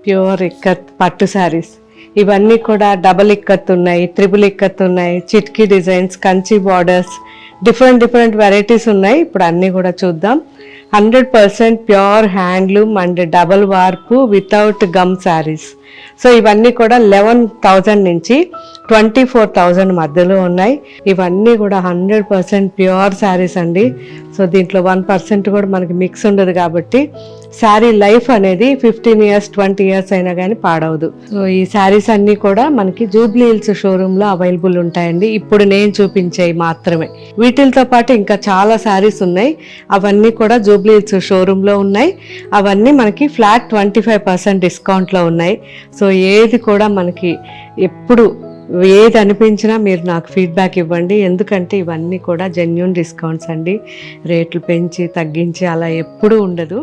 Pure ikat పట్టు శారీస్. ఇవన్నీ కూడా డబల్ ఇక్కత్ ఉన్నాయి, త్రిబుల్ ఇక్కత్ ఉన్నాయి, చిట్కీ designs, Kanchi borders, different varieties ఉన్నాయి. ఇప్పుడు అన్నీ కూడా చూద్దాం. 100% pure handloom and double warp without gum saris. So ఇవన్నీ కూడా 11,000 నుంచి 24,000 మధ్యలో ఉన్నాయి. ఇవన్నీ కూడా 100% ప్యూర్ శారీస్ అండి. సో దీంట్లో 1% కూడా మనకి మిక్స్ ఉండదు కాబట్టి శారీ లైఫ్ అనేది 15 ఇయర్స్ 20 ఇయర్స్ అయినా కానీ పాడవదు. సో ఈ శారీస్ అన్నీ కూడా మనకి జూబ్లీ హిల్స్ షోరూంలో అవైలబుల్ ఉంటాయండి. ఇప్పుడు నేను చూపించేవి మాత్రమే. వీటితో పాటు ఇంకా చాలా శారీస్ ఉన్నాయి. అవన్నీ కూడా జూబ్లీ హిల్స్ షోరూంలో ఉన్నాయి. అవన్నీ మనకి ఫ్లాట్ 25% డిస్కౌంట్లో ఉన్నాయి. సో ఏది కూడా మనకి ఎప్పుడు ఏది అనిపించినా మీరు నాకు ఫీడ్బ్యాక్ ఇవ్వండి. ఎందుకంటే ఇవన్నీ కూడా జెన్యూన్ డిస్కౌంట్స్ అండి. రేట్లు పెంచి తగ్గించి అలా ఎప్పుడూ ఉండదు.